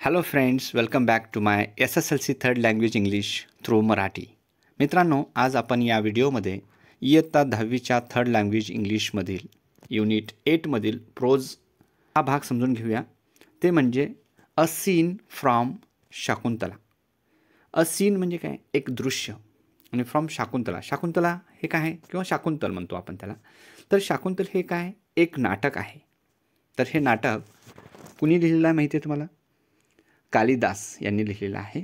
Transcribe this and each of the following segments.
Hello friends, welcome back to my SSLC third language English through Marathi. मित्रांनो, आज आपण या व्हिडिओमध्ये इयत्ता 10वीच्या थर्ड लँग्वेज इंग्लिशमधील युनिट 8मधील प्रोज हा भाग समजून घेऊया. ते म्हणजे a scene from Shakuntala. A scene म्हणजे काय? एक दृश्य. आणि फ्रॉम शाकुंतला, शाकुंतला हे काय आहे किंवा शाकुंतल म्हणतो आपण त्याला. तर शाकुंतल हे काय? एक नाटक आहे. तर हे नाटक कुणी लिहिलेलं आहे माहिती आहे तुम्हाला? कालिदास यांनी लिहिलेलं आहे.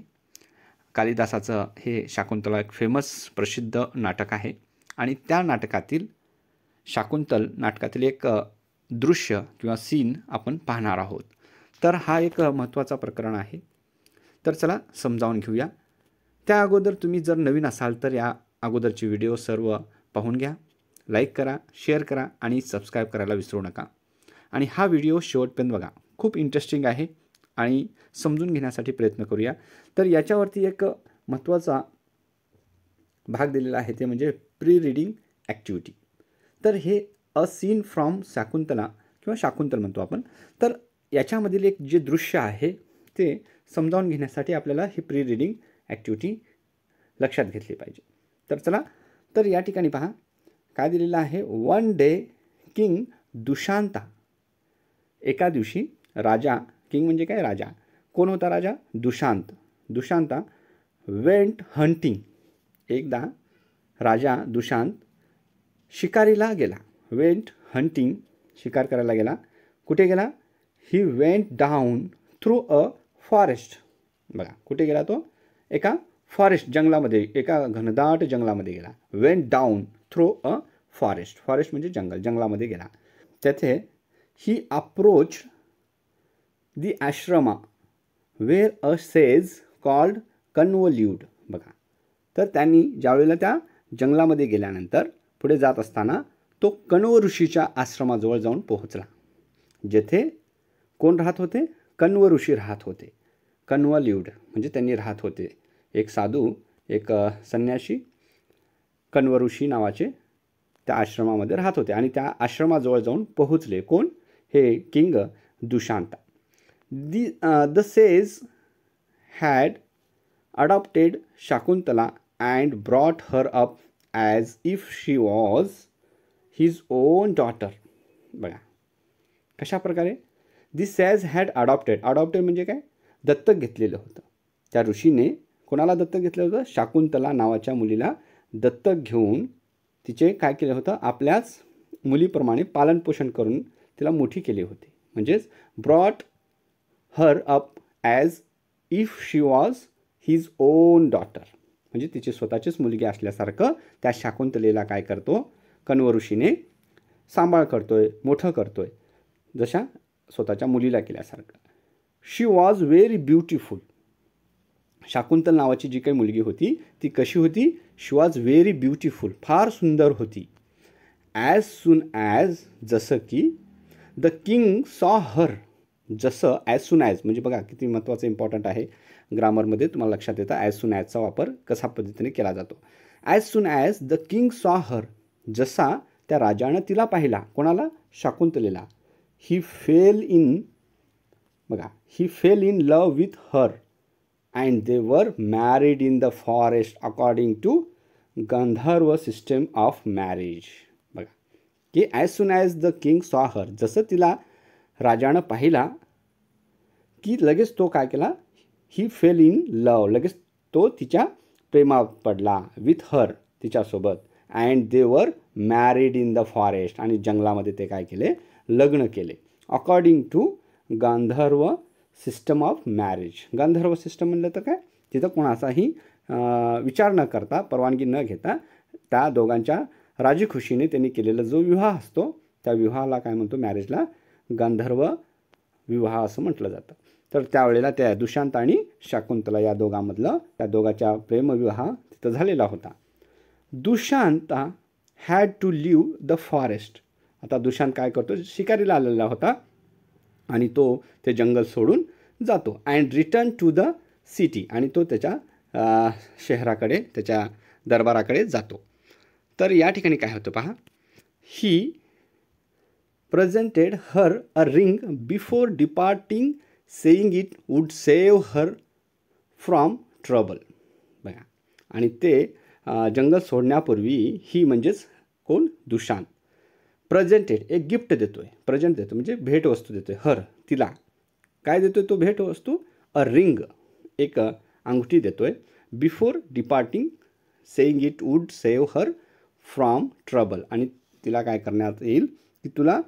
कालिदासाचं हे शाकुंतला एक फेमस प्रसिद्ध नाटक आहे आणि त्या नाटकातील शाकुंतल नाटकातील एक दृश्य किंवा सीन आपण पाहणार आहोत. तर हा एक महत्त्वाचा प्रकरण आहे. तर चला समजावून घेऊया. त्या अगोदर तुम्ही जर नवीन असाल तर या अगोदरचे व्हिडिओ सर्व पाहून घ्या, लाईक करा, शेअर करा आणि सबस्क्राईब करायला विसरू नका. आणि हा व्हिडिओ शेवटपर्यंत बघा, खूप इंटरेस्टिंग आहे आणि समजून घेण्यासाठी प्रयत्न करूया. तर याच्यावरती एक महत्त्वाचा भाग दिलेला आहे, ते म्हणजे प्री रीडिंग ॲक्टिव्हिटी. तर हे अ सीन फ्रॉम शाकुंतला किंवा शाकुंतल म्हणतो आपण. तर याच्यामधील एक जे दृश्य आहे ते समजावून घेण्यासाठी आपल्याला ही प्री रीडिंग ॲक्टिव्हिटी लक्षात घेतली पाहिजे. तर चला, तर या ठिकाणी पहा काय दिलेलं आहे. वन डे किंग दुशांता, एका दिवशी राजा, किंग म्हणजे काय? राजा. कोण होता राजा? दुशांत. दुशांता वेंट हंटिंग, एकदा राजा दुशांत शिकारीला गेला. वेंट हंटिंग, शिकार करायला गेला. कुठे गेला? He went down through a forest. बघा कुठे गेला तो? एका फॉरेस्ट, जंगलामध्ये, एका घनदाट जंगलामध्ये गेला. Went down through a forest. Forest म्हणजे जंगल, जंगलामध्ये गेला. तेथे he approach the ashrama where a sage called convoluted. बघा, तर त्यांनी ज्यावेळेला त्या जंगलामध्ये गेल्यानंतर पुढे जात असताना तो कण्व ऋषीच्या आश्रमाजवळ जाऊन पोहोचला, जेथे कोण राहत होते? कण्व ऋषी राहत होते. कन्वोल्यूड म्हणजे त्यांनी राहत होते. एक साधू, एक संन्यासी कण्व ऋषी नावाचे त्या आश्रमामध्ये राहत होते आणि त्या आश्रमाजवळ जाऊन पोहोचले. कोण? हे king दुशांता. The sage had adopted Shakuntala and brought her up as if she was his own daughter. बघा कशा प्रकारे? The sage had adopted, adopted म्हणजे काय? दत्तक घेतलेलं होतं. त्या ऋषीने कोणाला दत्तक घेतलं होतं? शाकुंतला नावाच्या मुलीला दत्तक घेऊन तिचे काय केलं होतं? आपल्याच मुलीप्रमाणे पालनपोषण करून तिला मोठी केली होती. म्हणजेच brought her up as if she was his on daughter, म्हणजे तिची स्वतःचीच मुलगी असल्यासारखं त्या शाकुंतलेला काय करतो? कण्व ऋषीने सांभाळ करतोय, मोठं करतोय, जशा स्वतःच्या मुलीला केल्यासारखं. शी वॉज व्हेरी ब्युटिफुल. शाकुंतल नावाची जी काही मुलगी होती ती कशी होती? शी वॉज व्हेरी ब्युटिफुल, फार सुंदर होती. ॲज सून ॲज, जसं की द किंग सॉ हर, जसं ॲज सून ॲज म्हणजे बघा किती महत्त्वाचं इम्पॉर्टंट आहे. ग्रामरमध्ये तुम्हाला लक्षात येतं ॲज सून ॲजचा वापर कसा पद्धतीने केला जातो. As soon as the king saw हर, जसा त्या राजानं तिला पाहिला. कोणाला? शाकुंतलेला. ही फेल इन, बघा, he fell in love with her and they were married in the forest according to Gandharva system of marriage. बघा की as soon as the king saw her, जसं तिला राजानं पाहिला की लगेच तो काय केला? ही फेल इन लव, लगेच तो तिच्या प्रेमात पडला. विथ हर, तिच्यासोबत. And they were married in the forest, आणि जंगलामध्ये ते काय केले? लग्न केले. According to Gandharva system of marriage. Gandharva system म्हणलं तर काय? तिथं कोणाचाही विचार न करता, परवानगी न घेता त्या दोघांच्या राजीखुशीने त्यांनी केलेला जो विवाह असतो त्या विवाहाला काय म्हणतो? मॅरेजला गांधर्व विवाह असं म्हटलं जातं. तर त्यावेळेला त्या दुशांत आणि शाकुंतला या दोघांमधलं, त्या दोघांच्या प्रेमविवाह तिथं झालेला होता. Dushyanta had to leave the forest. आता दुशांत काय करतो? शिकारीला आलेला होता आणि तो ते जंगल सोडून जातो. And return to the city, आणि तो त्याच्या शहराकडे, त्याच्या दरबाराकडे जातो. तर या ठिकाणी काय होतं पहा. He presented her a ring before departing saying it would save her from trouble. बघा, आणि ते जंगल सोडण्यापूर्वी ही म्हणजेच कोण, दुशांत, प्रेझेंटेड एक गिफ्ट देतोय. प्रेझेंट देतो म्हणजे भेटवस्तू देतोय. हर तिला काय देतोय तो भेटवस्तू, अ रिंग एक अंगठी देतोय. Before departing saying it would save her from trouble, आणि तिला काय करण्यात येईल की तुला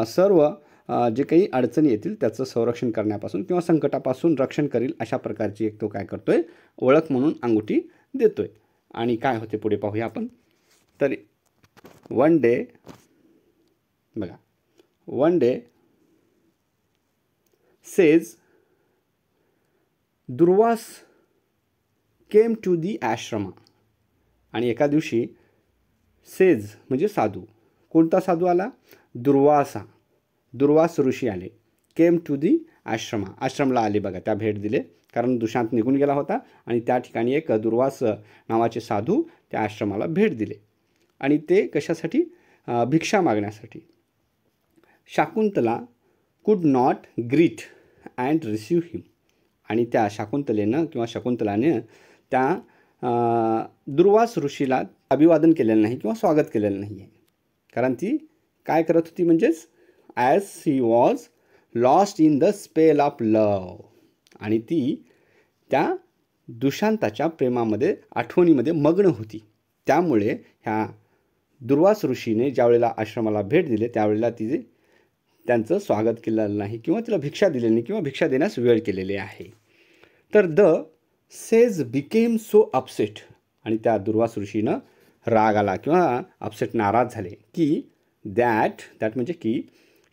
सर्व जे काही अडचणी येतील त्याचं संरक्षण करण्यापासून किंवा संकटापासून रक्षण करील अशा प्रकारची एक तो काय करतोय, ओळख म्हणून अंगठी देतोय. आणि काय होते पुढे पाहूया आपण. तर वन डे, बघा, one day sage Durvasa came to the ashrama, आणि एका दिवशी सेज म्हणजे साधू, कोणता साधू आला, दुर्वास ऋषी आले. केम टू दी आश्रमा, आश्रमला आले. बघा, त्या भेट दिले कारण दुशांत निघून गेला होता आणि त्या ठिकाणी एक दुर्वास नावाचे साधू त्या आश्रमाला भेट दिले. आणि ते कशासाठी, भिक्षा मागण्यासाठी. शाकुंतला कुड नॉट ग्रीट अँड रिसीव्ह हिम, आणि त्या शकुंतलाने त्या दुर्वास ऋषीला अभिवादन केलेलं नाही किंवा स्वागत केलेलं नाही आहे. कारण ती काय करत होती, म्हणजेच as he was lost in the spell of love, आणि ती त्या दुशांताच्या प्रेमामध्ये, आठवणीमध्ये मग्न होती. त्यामुळे ह्या दुर्वास ऋषीने ज्यावेळेला आश्रमाला भेट दिली त्यावेळेला तिचे त्यांचं स्वागत केलेलं नाही किंवा तिला भिक्षा दिलेली नाही किंवा भिक्षा देण्यास वेळ केलेली आहे. तर the sage became so upset, आणि त्या दुर्वास ऋषीनं राग आला किंवा अपसेट, नाराज झाले की दॅट म्हणजे की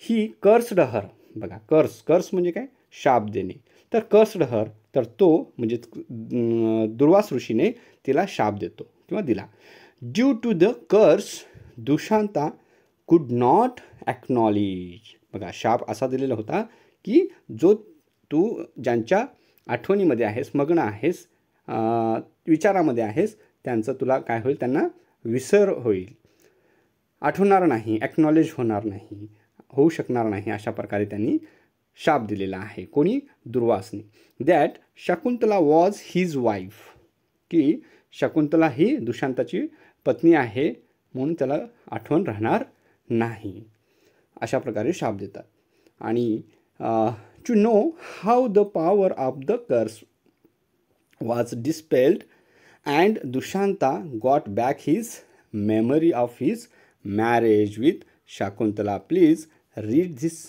ही कर्स्ड हर. बघा, कर्स म्हणजे काय, शाप देणे. तर कर्स्ड हर, तर तो म्हणजे दुर्वास ऋषीने तिला शाप देतो किंवा दिला. ड्यू टू द कर्स दुशांता कुड नॉट ॲक्नॉलेज. बघा, शाप असा दिलेला होता की जो तू ज्यांच्या आठवणीमध्ये आहेस, मग्न आहेस, विचारामध्ये आहेस, त्यांचं तुला काय होईल, त्यांना विसर होईल, आठवणार नाही, ॲक्नॉलेज होऊ शकणार नाही, अशा प्रकारे त्यांनी शाप दिलेला आहे. कोणी, दुर्वासने. That Shakuntala was his wife, की शकुंतला ही दुशांताची पत्नी आहे म्हणून त्याला आठवण राहणार नाही, अशा प्रकारे शाप देतात. आणि to know how the power of the curse was dispelled and Dushyanta got back his memory of his marriage with Shakuntala. Please read this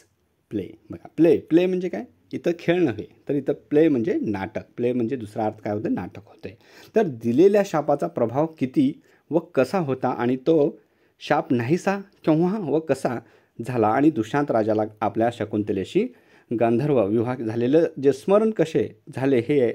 play. बघा, प्ले म्हणजे काय, इथं खेळ नव्हे, तर इथं प्ले म्हणजे नाटक. प्ले म्हणजे दुसरा अर्थ काय होतं, नाटक होते. तर दिलेल्या शापाचा प्रभाव किती व कसा होता आणि तो शाप नाहीसा केव्हा व कसा झाला, आणि दुशांत राजाला आपल्या शकुंतलेशी गांधर्व विवाह झालेलं जे स्मरण कसे झाले हे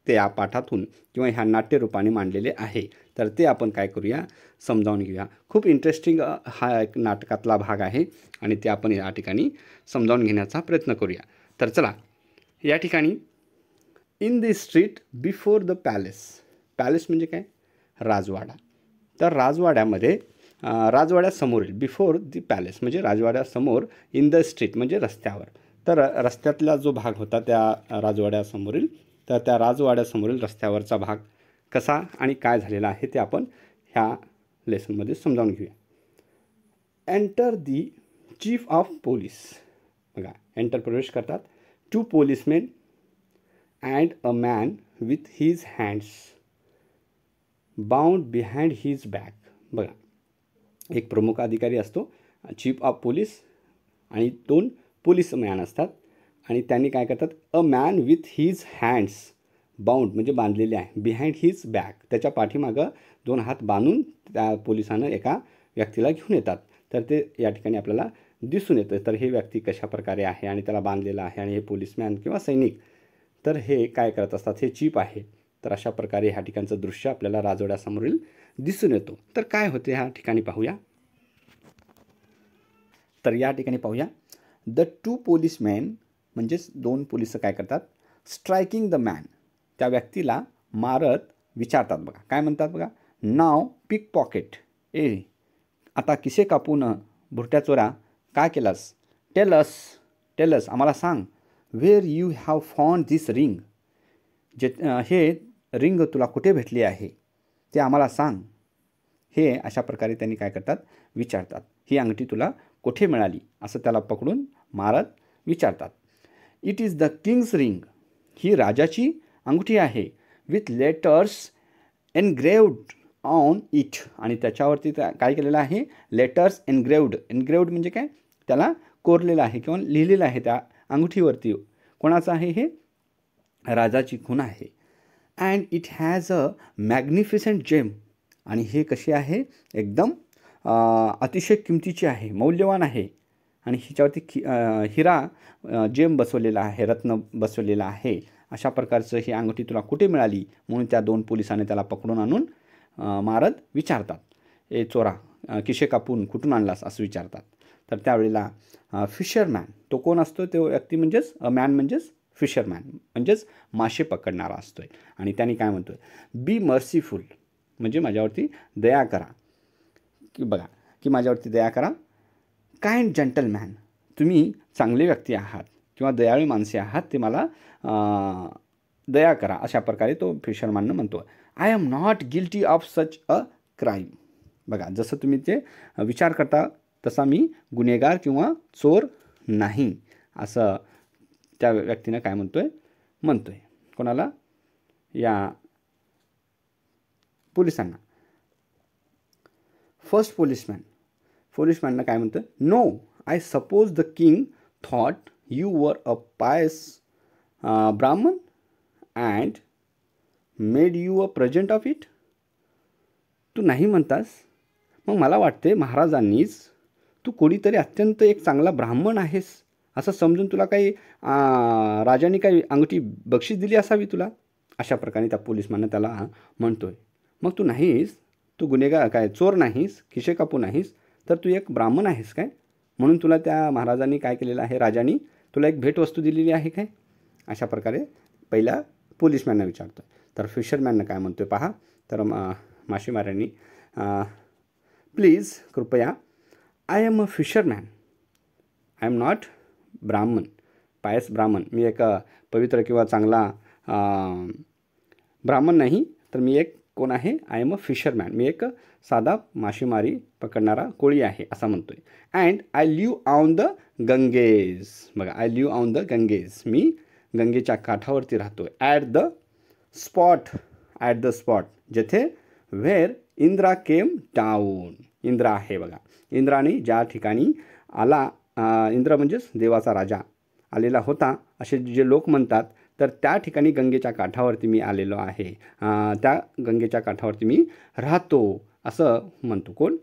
ते या पाठातून किंवा ह्या नाट्यरूपाने मांडलेले आहे. तर ते आपण काय करूया, समजावून घेऊया. खूप इंटरेस्टिंग हा एक नाटकातला भाग आहे आणि ते आपण या ठिकाणी समजावून घेण्याचा प्रयत्न करूया. तर चला, या ठिकाणी in the street before the palace म्हणजे काय, राजवाडा. तर राजवाड्यामध्ये राजवाड्यासमोरील, बिफोर द पॅलेस म्हणजे राजवाड्यासमोर, इन द स्ट्रीट म्हणजे रस्त्यावर. तर रस्त्यातला जो भाग होता त्या राजवाड्यासमोरील, तर त्या राजवाड्यासमोरील रस्त्यावरचा भाग कसा आणि काय झालेला आहे ते आपण ह्या लेसनमध्ये समजावून घेऊया. Enter the chief of police. बघा, एंटर प्रवेश करतात 2 policemen and a man with his hands bound behind his back. बघा, एक प्रमुख अधिकारी असतो, चीफ ऑफ पोलीस, आणि 2 पोलीसमॅन असतात आणि त्यांनी काय करतात, a man with his hands bound म्हणजे बांधलेले आहे, बिहाइंड हिज बॅक त्याच्या पाठीमागं 2 हात बांधून त्या पोलिसानं एका व्यक्तीला घेऊन येतात. तर ते या ठिकाणी आपल्याला दिसून येतं. तर हे व्यक्ती कशा प्रकारे आहे आणि त्याला बांधलेलं आहे, आणि हे पोलिसमॅन किंवा सैनिक तर हे काय करत असतात, हे चीफ आहे. तर अशा प्रकारे ह्या ठिकाणचं दृश्य आपल्याला राजवाड्यासमोरील दिसून येतो. तर काय होते ह्या ठिकाणी पाहूया. तर या ठिकाणी पाहूया, द 2 पोलिसमॅन म्हणजेच 2 पोलिस काय करतात, स्ट्रायकिंग द मॅन त्या व्यक्तीला मारत विचारतात. बघा काय म्हणतात, बघा, नाव पिक पॉकेट, आता किसे कापून भुरट्या चोरा काय केलास, टेल अस आम्हाला सांग, where you have found this ring, जे हे रिंग तुला कुठे भेटली आहे ते आम्हाला सांग. हे अशा प्रकारे त्यांनी काय करतात, विचारतात. ही अंगठी तुला कुठे मिळाली असं त्याला पकडून मारत विचारतात. It is the king's ring, ही राजाची अंगठी आहे. With letters engraved on it, आणि त्याच्यावरती काय केलेलं आहे, लेटर्स एनग्रेव्ड. एनग्रेव्ड म्हणजे काय, त्याला कोरलेलं आहे किंवा लिहिलेलं आहे त्या अंगठीवरती. कोणाचं आहे हे, राजाची खूण आहे. And it has a magnificent gem, आणि हे कशी आहे, एकदम अतिशय किमतीची आहे, मौल्यवान आहे. आणि हिच्यावरती हिरा जेम बसवलेला आहे, रत्न बसवलेला आहे. अशा प्रकारचं ही अंगठी तुला कुठे मिळाली, म्हणून त्या 2 पोलिसांनी त्याला पकडून आणून मारत विचारतात. ए चोरा, किशे कापून कुठून आणलास असं विचारतात. तर त्यावेळेला फिशरमॅन, तो कोण असतो, तो व्यक्ती म्हणजेच मॅन म्हणजेच फिशरमॅन म्हणजेच मासे पकडणारा असतोय. आणि त्याने काय म्हणतोय, बी मर्सीफुल म्हणजे माझ्यावरती दया करा, की बघा की माझ्यावरती दया करा. काइंड जंटलमॅन, तुम्ही चांगले व्यक्ती आहात किंवा दयाळू माणसे आहात, ते मला दया करा, अशा प्रकारे तो फिशरमॅननं म्हणतो. I am not guilty of such a crime. बघा, जसं तुम्ही ते विचार करता तसा मी गुन्हेगार किंवा चोर नाही, असं त्या व्यक्तीनं काय म्हणतोय. कोणाला, या पोलिसांना. फर्स्ट पोलिसमॅननं काय म्हणतं, no, I suppose the king thought you were a pious Brahmin and made you a present of it. तू नाही म्हणतास, मग मला वाटते महाराजांनीच तू कोणीतरी अत्यंत एक चांगला ब्राह्मण आहेस असं समजून तुला काही राजाने काही अंगठी बक्षीस दिली असावी तुला, अशा प्रकारे त्या पोलिसमॅननं त्याला म्हणतोय. मग तू नाहीस, तू गुन्हेगार काय, चोर नाहीस, खिशे कापू नाहीस, तर तू एक ब्राह्मण आहेस काय, म्हणून तुला त्या महाराजांनी काय केलेलं आहे, राजांनी तुला एक भेटवस्तू दिलेली आहे काय, अशा प्रकारे पहिल्या पोलिसमॅननं विचारतो. तर फिशरमॅननं काय म्हणतोय पहा. तर मासेमारांनी, प्लीज कृपया, I am a fisherman, I am not ब्राह्मण, पायस ब्राह्मण, मी एक पवित्र किंवा चांगला ब्राह्मण नाही, तर मी एक कोण आहे, आय एम अ फिशरमॅन, मी एक साधा मासेमारी पकडणारा कोळी आहे असं म्हणतोय. And I live on the Ganges. बघा, I live on the Ganges, मी गंगेच्या काठावरती राहतोय. ॲट द स्पॉट जेथे where Indra came down. Indra आहे बघा, इंद्राने ज्या ठिकाणी आला, इंद्र म्हणजेच देवाचा राजा आलेला होता असे जे लोक म्हणतात, तर त्या ठिकाणी गंगेच्या काठावरती मी आलेलो आहे, त्या गंगेच्या काठावरती मी राहतो असं म्हणतो. कोण,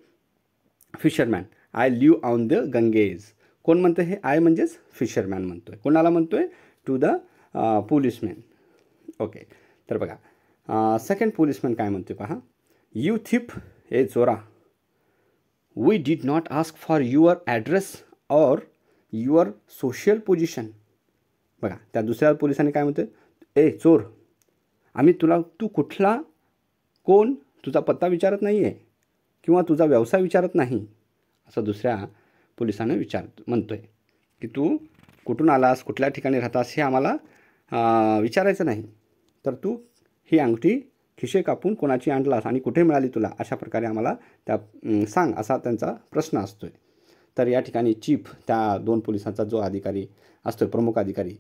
fisherman. I live on the Ganges. कोण म्हणतं हे, आय म्हणजेच फिशरमॅन म्हणतोय. कोणाला म्हणतोय, टू द पोलिसमॅन. ओके, तर बघा सेकंड पोलिसमॅन काय म्हणतोय पहा. यू थिप, ए चोरा, we did not ask for your address or your social position. बघा, त्या दुसऱ्या पोलिसांनी काय म्हणतोय, ए चोर, आम्ही तुला, तू कुठला, कोण, तुझा पत्ता विचारत नाही आहे किंवा तुझा व्यवसाय विचारत नाही, असं दुसऱ्या पोलिसानं म्हणतोय की तू कुठून आलास, कुठल्या ठिकाणी राहतास हे आम्हाला विचारायचं नाही, तर तू ही अंगठी खिशे कापून कोणाची आणलास आणि कुठे मिळाली तुला, अशा प्रकारे आम्हाला त्या सांग, असा त्यांचा प्रश्न असतोय. तर या ठिकाणी चीफ, त्या 2 पोलिसांचा जो अधिकारी असतो, प्रमुख अधिकारी,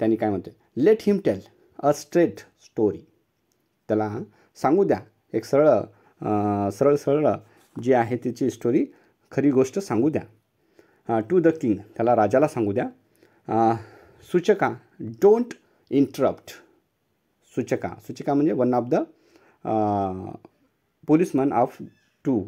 त्यांनी काय म्हणतोय, let him tell a straight story. त्याला सांगू द्या, एक सरळ जी आहे त्याची स्टोरी, खरी गोष्ट सांगू द्या. टू द किंग, त्याला राजाला सांगू द्या. सूचका, डोंट इंटरप्ट. सूचका म्हणजे one of the policeman of 2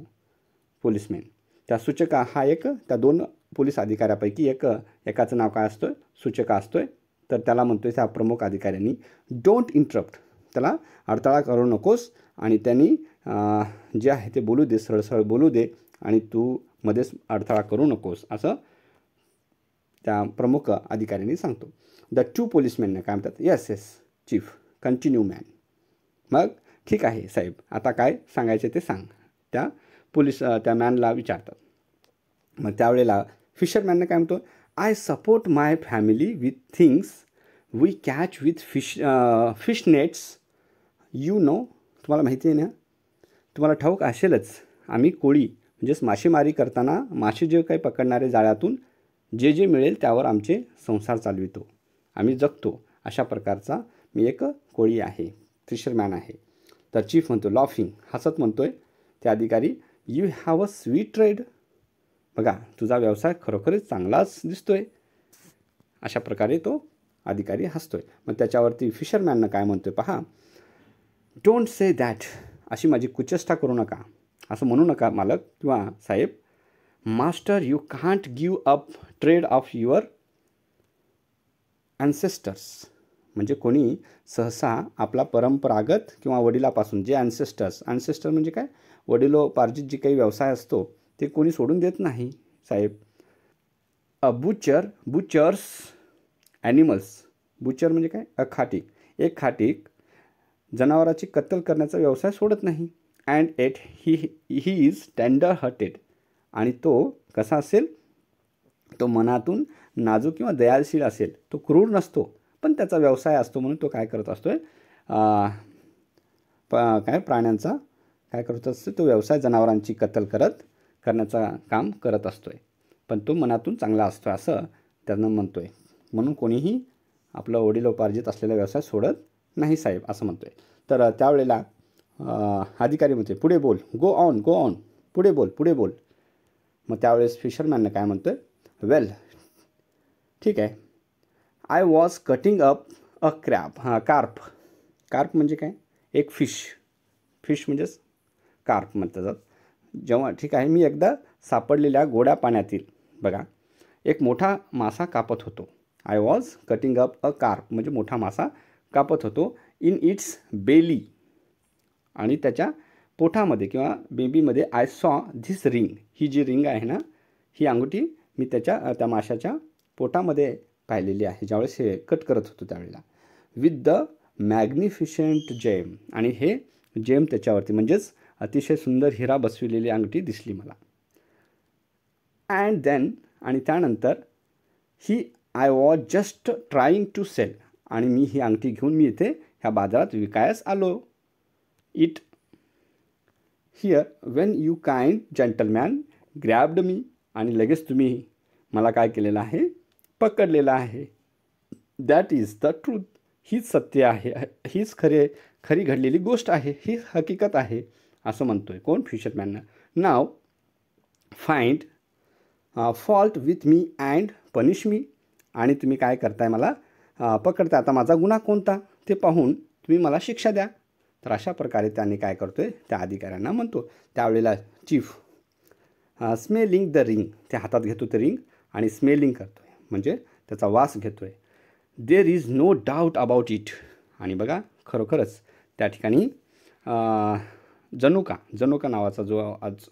policeman. त्या सूचका हा एक, त्या 2 पोलीस अधिकाऱ्यापैकी एकाचं नाव काय असतं, सूचका असतोय. तर त्याला म्हणतोय त्या प्रमुख अधिकाऱ्यांनी, डोंट इंटरप्ट, त्याला अडथळा करू नकोस, आणि त्यांनी जे आहे ते बोलू दे, सरळ बोलू दे, आणि तू मध्येच अडथळा करू नकोस, असं त्या प्रमुख अधिकाऱ्यांनी सांगतो. द 2 पोलिसमॅनने काय म्हणतात, येस चीफ, कंटिन्यू मॅन. मग ठीक आहे साहेब, आता काय सांगायचे ते सांग, त्या मॅनला विचारतात. मग त्यावेळेला फिशरमॅनने काय म्हणतो, I support my family with things we catch with fish nets. You know, तुम्हाला माहिती आहे ना, तुम्हाला ठाऊक असेलच, आम्ही कोळी म्हणजेच मासेमारी करताना मासे जे काही पकडणारे जाळ्यातून जे जे मिळेल त्यावर आमचे संसार चालवितो, आम्ही जगतो. अशा प्रकारचा मी एक कोळी आहे, फिशरमॅन आहे. तर चीफ म्हणतो लॉफिंग, हसत म्हणतोय त्या अधिकारी, you have a sweet trade. बघा, तुझा व्यवसाय खरोखरच चांगलाच दिसतोय. अशा प्रकारे तो अधिकारी हसतोय. मग त्याच्यावरती फिशरमॅननं काय म्हणतोय पहा, डोंट से दॅट, अशी माझी कुचेष्टा करू नका, असं म्हणू नका मालक किंवा साहेब. Master, you can't give up trade of your ancestors. म्हणजे कोणी सहसा आपला परंपरागत किंवा वडिलापासून जे ॲन्सेस्टर म्हणजे काय, वडिलोपार्जित जे काही व्यवसाय असतो ते कोणी सोडून देत नाही साहेब. अ बुचर्स ॲनिमल्स. बुचर म्हणजे काय, खाटीक. एक खाटीक जनावराची कत्तल करण्याचा व्यवसाय सोडत नाही. And yet he is tender hearted. आणि तो कसा असेल, तो मनातून नाजूक किंवा दयाळशील असेल, तो क्रूर नसतो, पण त्याचा व्यवसाय असतो म्हणून तो काय करत असतोय, प्राण्यांचा काय करत असतो, तो व्यवसाय जनावरांची कत्तल करण्याचा काम करत असतोय, पण तो मनातून चांगला असतो असं त्यानं म्हणतोय. म्हणून कोणीही आपलं वडिलोपार्जित असलेला व्यवसाय सोडत नाही साहेब, असं म्हणतोय. तर त्यावेळेला अधिकारी म्हणते पुढे बोल, गो ऑन, पुढे बोल. मग त्यावेळेस फिशरमॅननं काय म्हणतोय, वेल, ठीक आहे, I was cutting up a carp म्हणजे काय, एक फिश म्हणजेच कार्प म्हणतात. जेव्हा ठीक आहे, मी एकदा सापडलेल्या गोड्या पाण्यातील बघा एक मोठा मासा कापत होतो. I was cutting up a carp म्हणजे मोठा मासा कापत होतो. इन इट्स बेली, आणि त्याच्या पोटामध्ये किंवा बेबीमध्ये आय सॉ धिस रिंग. ही जी रिंग आहे ना, ही अंगठी मी त्या माशाच्या पोटामध्ये पाहिलेली आहे ज्यावेळेस हे कट करत होतो त्यावेळेला. विथ द मॅग्निफिशंट जेम, आणि हे जेम त्याच्यावरती म्हणजेच अतिशय सुंदर हिरा बसविलेली अंगठी दिसली मला. अँड देन, आणि त्यानंतर I was just trying to sell, आणि मी ही अंगठी घेऊन मी इथे ह्या बाजारात विकायस आलो. It here when you kind gentleman grabbed me, आणि लगेच तुम्ही मला काय केलेलं आहे, पकडलेलं आहे. दॅट इज द ट्रूथ, हीच सत्य आहे, हीच खरी घडलेली गोष्ट आहे, ही हकीकत आहे, असं म्हणतोय कोण, फिशरमॅननं. Now find fault with me and punish me, आणि तुम्ही काय करताय, मला पकडताय, आता माझा गुन्हा कोणता ते पाहून तुम्ही मला शिक्षा द्या. तर अशा प्रकारे त्यांनी काय करतोय, त्या अधिकाऱ्यांना म्हणतो. त्यावेळेला चीफ स्मेलिंग द रिंग, ते हातात घेतो ते रिंग आणि स्मेलिंग करतोय म्हणजे त्याचा वास घेतोय. There is no doubt about it, आणि बघा खरोखरच त्या ठिकाणी जनुका नावाचा जो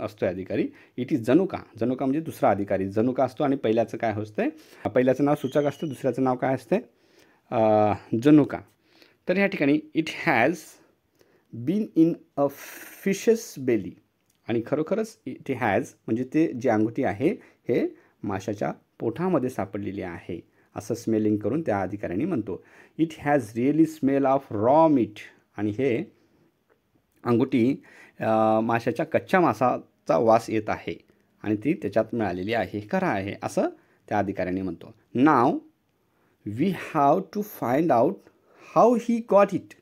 असतो अधिकारी, इट इज जनुका म्हणजे दुसरा अधिकारी जनुका असतो, आणि पहिल्याचं काय असतंय, पहिल्याचं नाव सूचक असतं, दुसऱ्याचं नाव काय असते, जनुका. तर ह्या ठिकाणी it has been in a fish's belly, आणि खरोखरच इट हॅज म्हणजे ते जी अंगठी आहे हे माशाच्या पोटामध्ये सापडलेली आहे असं स्मेलिंग करून त्या अधिकाऱ्यांनी म्हणतो. It has really smell of raw meat, आणि हे अंगुठी माशाच्या कच्च्या मासाचा वास येत आहे आणि ती त्याच्यात मिळालेली आहे, खरं आहे असं त्या अधिकाऱ्यांनी म्हणतो. Now we have to find out how he got it,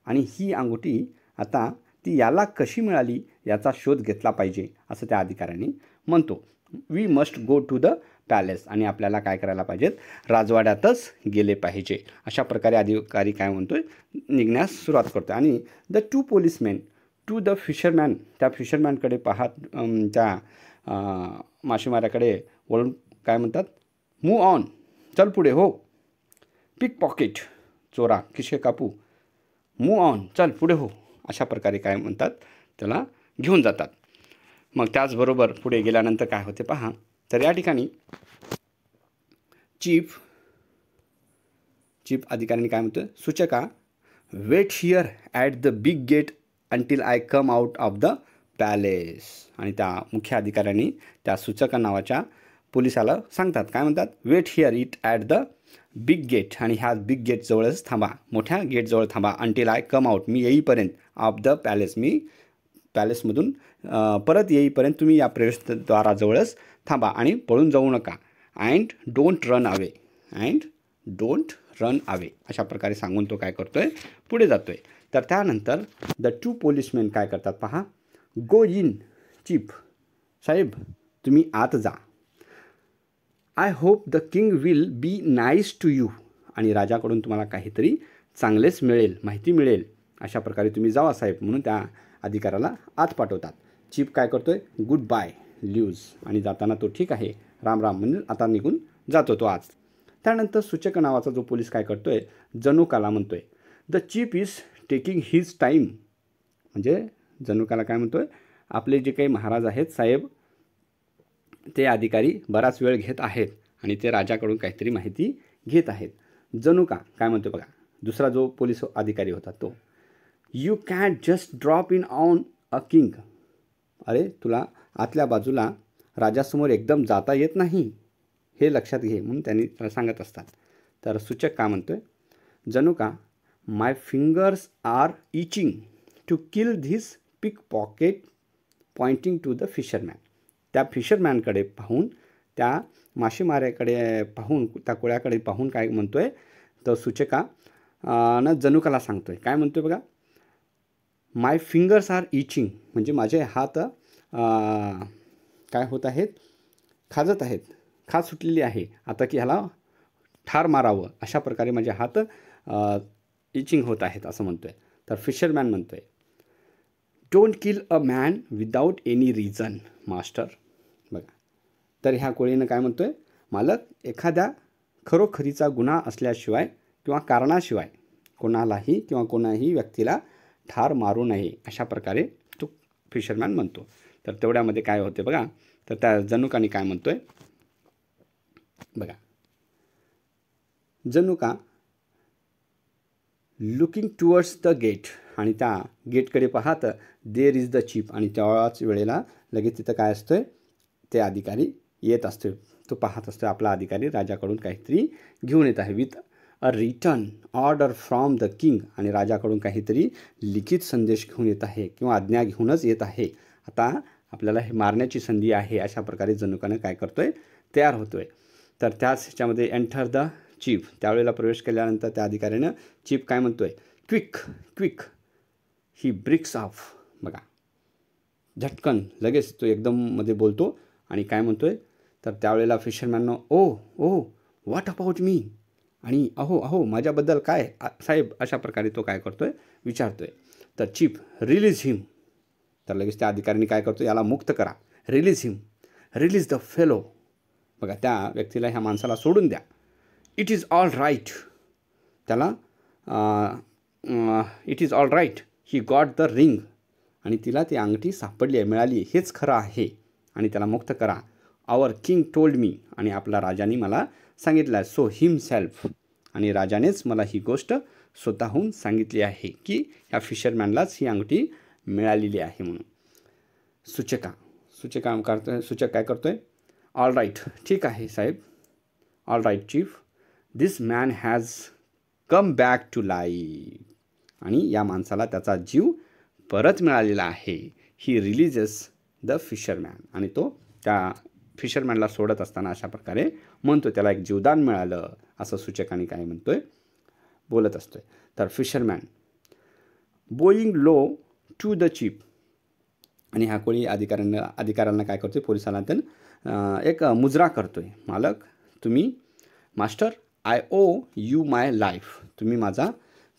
आणि ही अंगुठी आता ती याला कशी मिळाली याचा शोध घेतला पाहिजे असं त्या अधिकाऱ्यांनी म्हणतो. We must go to the palace, आणि आपल्याला काय करायला पाहिजेत, राजवाड्यातच गेले पाहिजे. अशा प्रकारे अधिकारी काय म्हणतोय, निघण्यास सुरुवात करतो. आणि the two policeman to the fisherman, त्या फिशरमॅनकडे पाहत त्या मासेमाऱ्याकडे वळून काय म्हणतात, मूव ऑन, चल पुढे हो. पिक पॉकेट, चोरा, खिशे कापू, मूव ऑन, चल पुढे हो, अशा प्रकारे काय म्हणतात, त्याला घेऊन जातात. मग त्याचबरोबर पुढे गेल्यानंतर काय होते पहा. तर या ठिकाणी चीफ अधिकाऱ्यांनी काय म्हणतं, सूचका wait here at the big gate until I come out of the palace, आणि त्या मुख्य अधिकाऱ्यांनी त्या सूचका नावाच्या पोलिसाला सांगतात, काय म्हणतात, wait here it at the big gate, आणि ह्या बिग गेटजवळच थांबा, मोठ्या गेटजवळ थांबा, अंटिल आय कम आउट, मी येईपर्यंत, ऑफ द पॅलेस, मी पॅलेसमधून परत येईपर्यंत तुम्ही या प्रवेशद्वाराजवळच थांबा आणि पळून जाऊ नका. And don't run away, and don't run away, अशा प्रकारे सांगून तो काय करतोय, पुढे जातोय. तर त्यानंतर द टू पोलिसमॅन काय करतात पहा, गो इन चीफ, साहेब तुम्ही आत जा. I hope the king will be nice to you, आणि राजाकडून तुम्हाला काहीतरी चांगलेच मिळेल, माहिती मिळेल, अशा प्रकारे तुम्ही जावा साहेब, म्हणून त्या अधिकाऱ्याला आत पाठवतात. चीफ काय करतोय, गुड बाय ल्यूज, आणि जाताना तो ठीक आहे, राम राम म्हणजे आता निघून जातो तो आत. त्यानंतर सूचक नावाचा जो पोलीस काय करतोय, जनुकाला म्हणतोय, the chief is taking his time, म्हणजे जनुकाला काय म्हणतोय, आपले जे काही महाराज आहेत साहेब, ते अधिकारी बराच वेळ घेत आहेत आणि ते राजाकडून काहीतरी माहिती घेत आहेत. जनुका काय म्हणतो बघा, दुसरा जो पोलीस अधिकारी होता तो, you can just drop in on a king, अरे तुला आतल्या बाजूला राजासमोर एकदम जाता येत नाही, हे लक्षात घे, म्हणून त्यांनी त्याला सांगत असतात. तर सूचक काय म्हणतोय, जनुका, my fingers are itching to kill this pickpocket, pointing to the fisherman. त्या फिशरमॅनकडे पाहून, त्या मासेमाऱ्याकडे पाहून, त्या कोळ्याकडे पाहून काय म्हणतोय, तर सूचका न जनुकाला सांगतोय, काय म्हणतोय बघा, माय फिंगर्स आर इचिंग, म्हणजे माझे हात काय होत आहेत, खाजत आहेत, खाज सुटलेली आहे, आता की ह्याला ठार मारावं, अशा प्रकारे माझे हात इचिंग होत आहेत असं म्हणतोय. तर फिशरमॅन म्हणतोय, don't kill a man without any reason master. बघा, तर ह्या कोळीनं काय म्हणतोय, मालक, एखाद्या खरोखरीचा गुन्हा असल्याशिवाय किंवा कारणाशिवाय कोणालाही किंवा कोणाही व्यक्तीला ठार मारू नये, अशा प्रकारे तो फिशरमॅन म्हणतो. तर तेवढ्यामध्ये काय होते बघा, तर त्या जनुकाने काय म्हणतोय बघा, Januka looking towards the gate, आणि त्या गेटकडे पाहत, देर इज द चीफ, आणि त्याच वेळेला लगेच तिथं काय असतोय, ते अधिकारी येत असतोय, तो पाहत असतो आपला अधिकारी राजाकडून काहीतरी घेऊन येत आहे, with a return order from the king, आणि राजाकडून काहीतरी लिखित संदेश घेऊन येत आहे किंवा आज्ञा घेऊनच येत आहे, आता आपल्याला हे मारण्याची संधी आहे, अशा प्रकारे जनुकाने काय करतोय, तयार होतोय. तर त्याच ह्याच्यामध्ये एंटर द चीफ, त्यावेळेला प्रवेश केल्यानंतर त्या अधिकाऱ्यानं चीफ काय म्हणतोय, quick quick he bricks of. बघा, झटकन लगेच तो एकदम मध्ये बोलतो आणि काय म्हणतोय, तर त्यावेळेला फिशरमॅननं, ओ ओ व्हॉट अबाउट मी, आणि अहो अहो माझ्याबद्दल काय साहेब, अशा प्रकारे तो काय करतोय, विचारतोय. तर चीफ, रिलीज हिम, तर लगेच त्या अधिकाऱ्यांनी काय करतो, याला मुक्त करा, release him, release the fellow. बघा, त्या व्यक्तीला, ह्या माणसाला सोडून द्या. इट इज ऑल राईट, त्याला it is all right, he got the ring, आणि तिला ती अंगठी सापडली आहे, मिळाली, हेच खरं आहे, आणि त्याला मुक्त करा. आवर किंग टोल्ड मी, आणि आपला राजाने मला सांगितलं आहे, सो हिमसेल्फ, आणि राजानेच मला ही गोष्ट स्वतःहून सांगितली आहे की ह्या फिशरमॅनलाच ही अंगठी मिळालेली आहे म्हणून. सूचक काय करतोय, ऑल राईट, ठीक आहे साहेब, all right chief, this man has come back to life, आणि या माणसाला त्याचा जीव परत मिळालेला आहे. ही रिलीजेस द फिशरमॅन, आणि तो त्या फिशरमॅनला सोडत असताना अशा प्रकारे म्हणतो, त्याला एक जीवदान मिळालं, असं सूचकाने काय म्हणतोय, बोलत असतोय. तर fisherman bowing low to the chief, आणि ह्या कोळी अधिकाऱ्यांना काय करतोय, पोलिसांना तर एक मुजरा करतोय, मालक तुम्ही, master, I owe you my life, तुम्ही माझा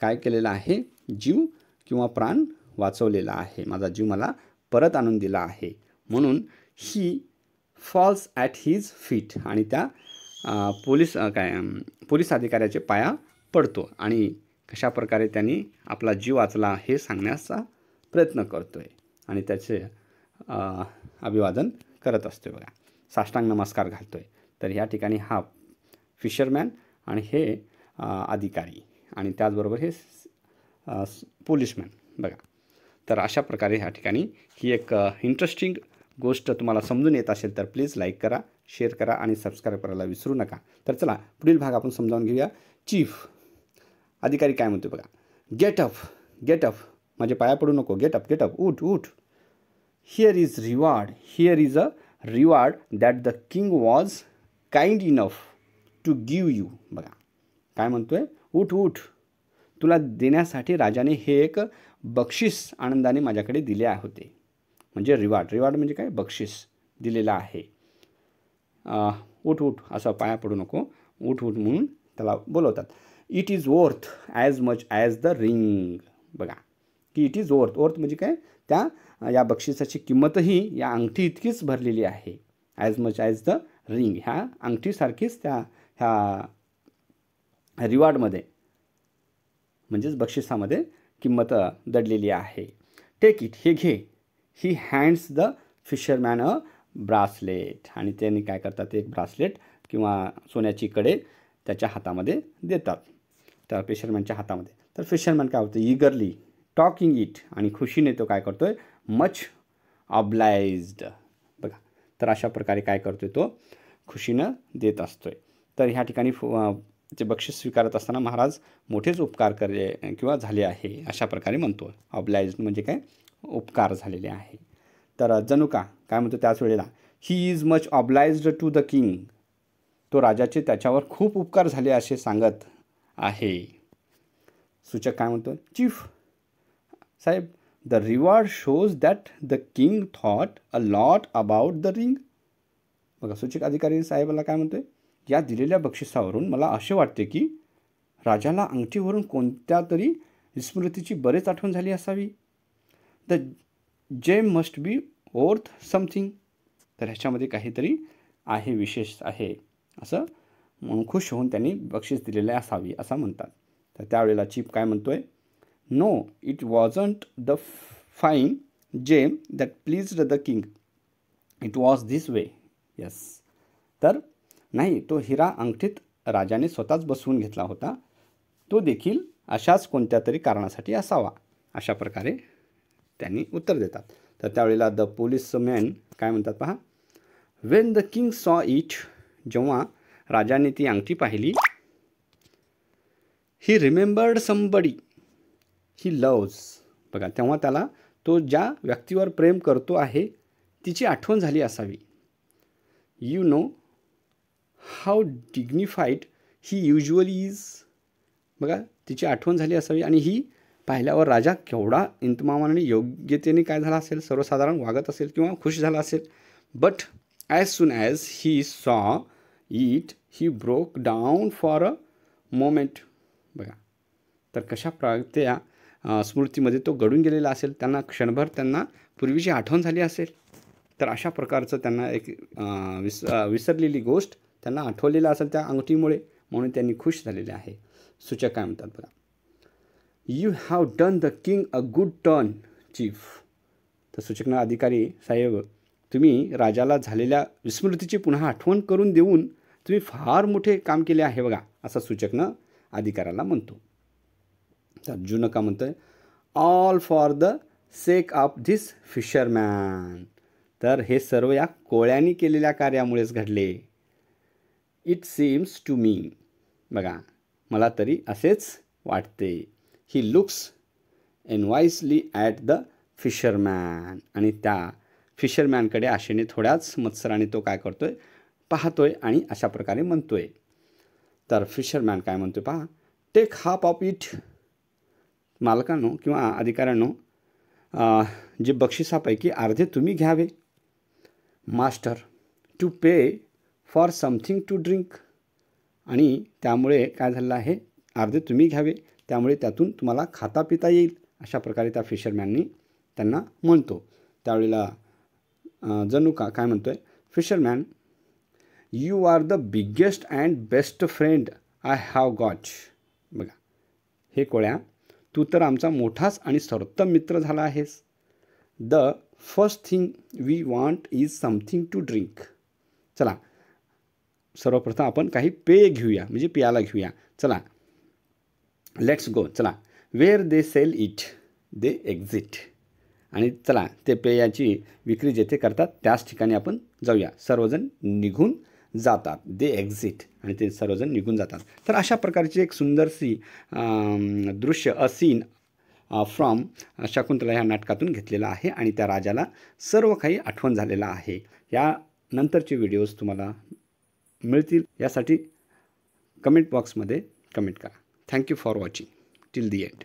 काय केलेला आहे, जीव किंवा प्राण वाचवलेला आहे, माझा जीव मला परत आणून दिला आहे, म्हणून ही फॉल्स ॲट हिज फीट, आणि त्या पोलीस अधिकाऱ्याचे पाया पडतो, आणि कशा प्रकारे त्यांनी आपला जीव वाचला हे सांगण्याचा प्रयत्न करतो आहे, आणि त्याचे अभिवादन करत असतो बघा, साष्टांग नमस्कार घालतो आहे. तर ह्या ठिकाणी हा फिशरमॅन आणि हे अधिकारी, आणि त्याचबरोबर हे पोलिसमॅन बघा. तर अशा प्रकारे ह्या ठिकाणी ही एक इंटरेस्टिंग गोष्ट तुम्हाला समजून येत असेल तर प्लीज लाईक करा, शेअर करा आणि सबस्क्राईब करायला विसरू नका. तर चला पुढील भाग आपण समजावून घेऊया. चीफ अधिकारी काय म्हणतो बघा. गेट अप, गेट अप, माझे पाया पडू नको, गेट अप, गेट अप, उठ उठ. Here is reward, here is a reward that the king was kind enough to give you. बघा काय म्हणतोय, उठ उठ, तुला देण्यासाठी राजाने हे एक बक्षीस आनंदाने माझ्याकडे दिले होते. म्हणजे रिवॉर्ड, रिवॉर्ड म्हणजे काय, बक्षीस दिलेलं आहे. उठ उठ, असं पाया पडू नको, उठ उठ म्हणून त्याला बोलवतात. It is worth as much as the ring. बघा की इट इज वर्थ, वर्थ म्हणजे काय, या बक्षिसाची किंमतही या अंगठी इतकीच भरलेली आहे. As much as the ring, ह्या अंगठीसारखीच ह्या रिवॉर्डमध्ये म्हणजेच बक्षिसामध्ये किंमत दडलेली आहे. टेक इट, हे घे. He hands the fisherman a bracelet. आणि त्यांनी काय करतात, एक ब्रासलेट किंवा सोन्याची कडे त्याच्या हातामध्ये देतात, त्या फिशरमॅनच्या हातामध्ये. तर फिशरमॅन काय होतं, इगरली टॉकिंग इट, आणि खुशीने तो काय करतोय, मच ऑब्लाइज्ड. बघा तर अशा प्रकारे काय करतोय, तो खुशीनं देत असतोय. तर ह्या ठिकाणी ते बक्षीस स्वीकारत असताना महाराज मोठेच उपकार करले किंवा झाले आहे अशा प्रकारे म्हणतो. ऑब्लाइज्ड म्हणजे काय, उपकार झालेले आहे. तर जनुका काय म्हणतो त्याच वेळेला, he is much obliged to the king. तो राजाचे त्याच्यावर खूप उपकार झाले असे सांगत आहे. सूचक काय म्हणतो, चीफ साहेब, the reward shows that the king thought a lot about the ring. बघा सूचक अधिकारी साहेबाला काय म्हणतोय, या दिलेल्या बक्षिसावरून मला असे वाटते की राजाला अंगठीवरून कोणत्या तरी स्मृतीची बरेच आठवण झाली असावी. The gem must be worth something. तर ह्याच्यामध्ये काहीतरी आहे, विशेष आहे असं म्हणून खुश होऊन त्यांनी बक्षीस दिलेले असावी असं म्हणतात. तर त्यावेळेला चीफ काय म्हणतोय, no it wasn't the fine gem that pleased the king, it was this way. Yes, तर नाही, तो हिरा अंगठीत राजाने स्वतःच बसवून घेतला होता, तो देखील अशाच कोणत्या तरी कारणासाठी असावा, अशा प्रकारे त्यांनी उत्तर देतात. तर त्यावेळेला द पोलिसमॅन काय म्हणतात पहा, वेन द किंग सॉ इट, जेव्हा राजाने ती अंगठी पाहिली, ही रिमेंबर्ड समबडी ही लव्ज. बघा तेव्हा त्याला तो ज्या व्यक्तीवर प्रेम करतो आहे तिची आठवण झाली असावी. You know how dignified he usually is. बघा तिची आठवण झाली असावी, आणि ही पाहिल्यावर राजा केवढा इंतमामाने योग्यतेने काय झाला असेल, सर्वसाधारण वागत असेल किंवा खुश झाला असेल. But as soon as he saw it he broke down for a moment. बघा तर कशा त्या स्मृतीमध्ये तो गडून गेलेला असेल, त्यांना क्षणभर त्यांना पूर्वीची आठवण झाली असेल. तर अशा प्रकारचं त्यांना एक विसरलेली गोष्ट त्यांना आठवलेलं असेल त्या अंगठीमुळे, म्हणून त्यांनी खुश झालेले आहे. सूचक काय म्हणतात बघा, you have done the king a good turn chief. तर सूचकना अधिकारी साहेब, तुम्ही राजाला झालेल्या विस्मृतीची पुन्हा आठवण करून देऊन तुम्ही फार मोठे काम केले आहे बघा, असं सूचकनं अधिकाऱ्याला म्हणतो. तर जुनका म्हणतोय, all for the sake of this fisherman. तर हे सर्व या कोळ्यांनी केलेल्या कार्यामुळेच घडले. It seems to me. बघा मला तरी असेच वाटते. He looks anxiously at the fisherman. आणि त्या फिशरमॅनकडे आशेने थोड्याच मत्सराने तो काय करतोय, पाहतोय आणि अशा प्रकारे म्हणतोय. तर फिशरमॅन काय म्हणतोय पहा, टेक हाफ ऑफ इट. मालकांनो किंवा अधिकाऱ्यांनो, जे बक्षिसापैकी अर्धे तुम्ही घ्यावे. Master, to pay for something to drink. आणि त्यामुळे काय झालेलं आहे, अर्धे तुम्ही घ्यावे, त्यामुळे त्यातून तुम्हाला खाता पिता येईल, अशा प्रकारे त्या फिशरमॅननी त्यांना म्हणतो. त्यावेळेला जनुका काय म्हणतोय, fisherman, you are the biggest and best friend I have got. बघा हे कोळ्या, तू तर आमचा मोठाच आणि सर्वोत्तम मित्र झाला आहेस. The first thing we want is something to drink. चला सर्वप्रथम आपण काही पेय घेऊया, म्हणजे पियाला घेऊया. चला लेट्स गो. चला where they sell it they exit. आणि चला ते पेयाची विक्री जेथे करतात त्याच ठिकाणी आपण जाऊया. सर्वजण निघून जातात, दे एक्झिट, आणि ते सर्वजण निघून जातात. तर अशा प्रकारची एक सुंदरशी दृश्य, अ सीन फ्रॉम शकुंतला ह्या नाटकातून घेतलेला आहे आणि त्या राजाला सर्व काही आठवण झालेलं आहे. या नंतरचे व्हिडिओज तुम्हाला मिळतील, यासाठी कमेंट बॉक्समध्ये कमेंट करा. Thank you for watching till the end.